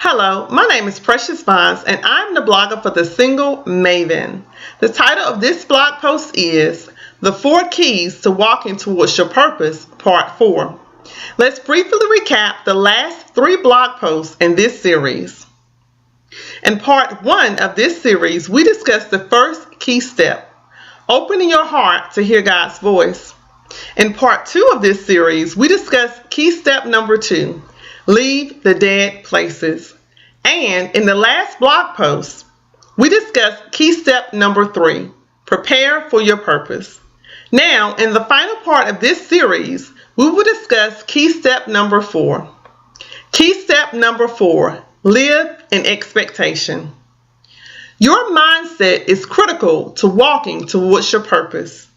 Hello, my name is Precious Bonds and I'm the blogger for The Single Maven. The title of this blog post is The 4 Keys to Walking Towards Your Purpose, Part 4. Let's briefly recap the last 3 blog posts in this series. In Part 1 of this series, we discussed the first key step, opening your heart to hear God's voice. In Part 2 of this series, we discussed key step number 2, leave the dead places. And in the last blog post, we discussed key step number 3, prepare for your purpose. Now, in the final part of this series, we will discuss key step number 4. Key step number 4, live in expectation. Your mindset is critical to walking towards your purpose.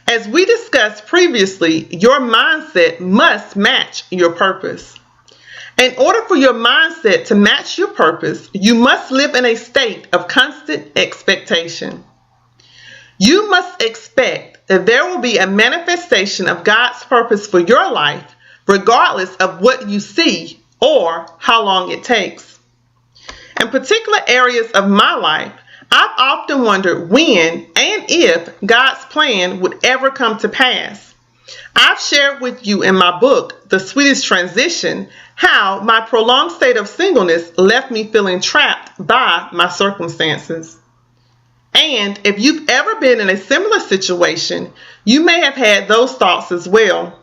As we discussed previously, your mindset must match your purpose. In order for your mindset to match your purpose, you must live in a state of constant expectation. You must expect that there will be a manifestation of God's purpose for your life, regardless of what you see or how long it takes. In particular areas of my life, I've often wondered when and if God's plan would ever come to pass. I've shared with you in my book, The Sweetest Transition, how my prolonged state of singleness left me feeling trapped by my circumstances. And if you've ever been in a similar situation, you may have had those thoughts as well.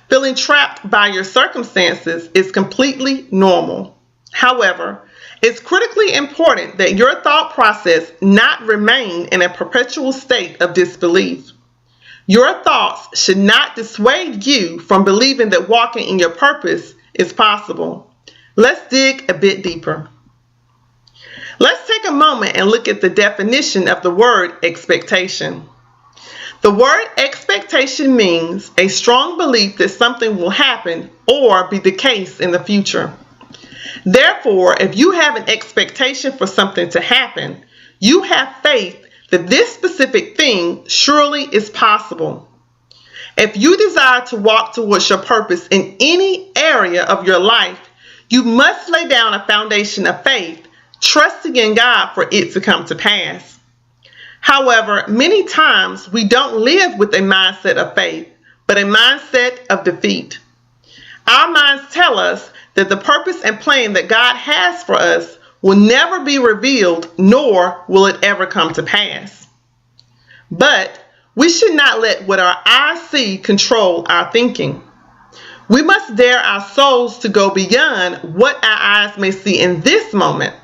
Feeling trapped by your circumstances is completely normal. However, it's critically important that your thought process not remain in a perpetual state of disbelief. Your thoughts should not dissuade you from believing that walking in your purpose is possible. Let's dig a bit deeper. Let's take a moment and look at the definition of the word expectation. The word expectation means a strong belief that something will happen or be the case in the future. Therefore, if you have an expectation for something to happen, you have faith that this specific thing surely is possible. If you desire to walk towards your purpose in any area of your life, you must lay down a foundation of faith, trusting in God for it to come to pass. However, many times we don't live with a mindset of faith, but a mindset of defeat. Our minds tell us that the purpose and plan that God has for us will never be revealed, nor will it ever come to pass. But we should not let what our eyes see control our thinking. We must dare our souls to go beyond what our eyes may see in this moment,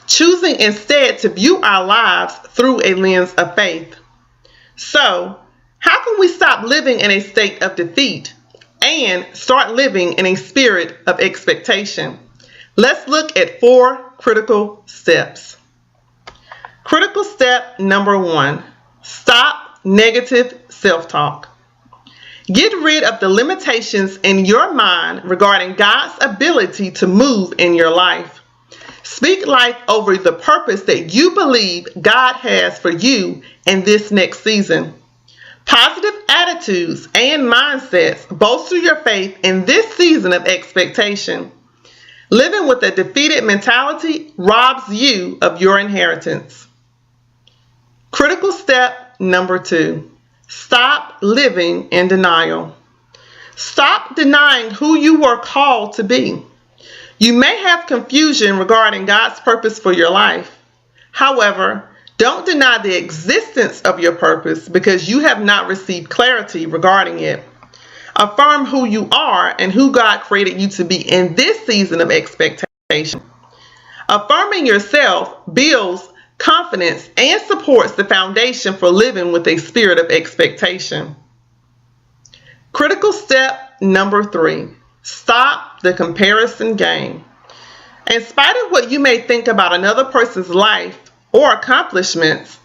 choosing instead to view our lives through a lens of faith. So, how can we stop living in a state of defeat and start living in a spirit of expectation? Let's look at 4 critical steps. Critical step number 1, stop negative self-talk. Get rid of the limitations in your mind regarding God's ability to move in your life. Speak life over the purpose that you believe God has for you in this next season. Positive attitudes and mindsets bolster your faith in this season of expectation. Living with a defeated mentality robs you of your inheritance. Critical step number 2, stop living in denial. Stop denying who you were called to be. You may have confusion regarding God's purpose for your life. However, don't deny the existence of your purpose because you have not received clarity regarding it. Affirm who you are and who God created you to be in this season of expectation. Affirming yourself builds confidence and supports the foundation for living with a spirit of expectation. Critical step number 3, stop the comparison game. In spite of what you may think about another person's life or accomplishments,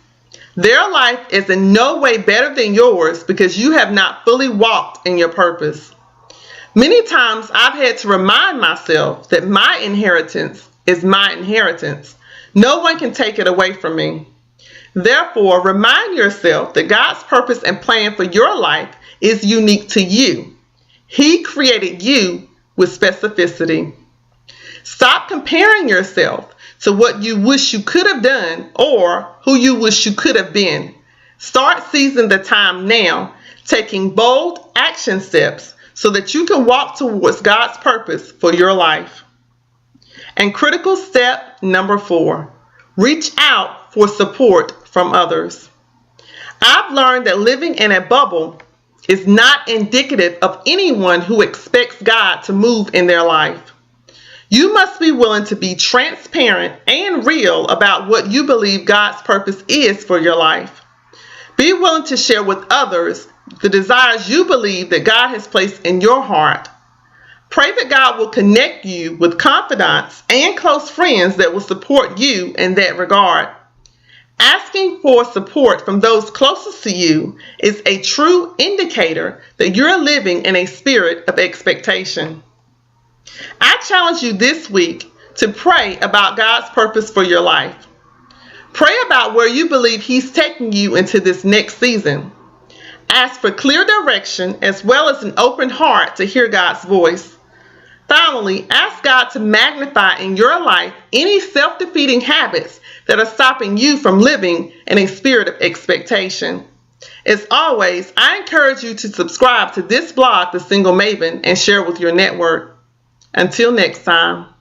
their life is in no way better than yours because you have not fully walked in your purpose. Many times I've had to remind myself that my inheritance is my inheritance. No one can take it away from me. Therefore, remind yourself that God's purpose and plan for your life is unique to you. He created you with specificity. Stop comparing yourself to what you wish you could have done or who you wish you could have been. Start seizing the time now, taking bold action steps so that you can walk towards God's purpose for your life. And critical step number 4, reach out for support from others. I've learned that living in a bubble is not indicative of anyone who expects God to move in their life. You must be willing to be transparent and real about what you believe God's purpose is for your life. Be willing to share with others the desires you believe that God has placed in your heart. Pray that God will connect you with confidants and close friends that will support you in that regard. Asking for support from those closest to you is a true indicator that you're living in a spirit of expectation. I challenge you this week to pray about God's purpose for your life. Pray about where you believe He's taking you into this next season. Ask for clear direction as well as an open heart to hear God's voice. Finally, ask God to magnify in your life any self-defeating habits that are stopping you from living in a spirit of expectation. As always, I encourage you to subscribe to this blog, The Single Maven, and share with your network. Until next time.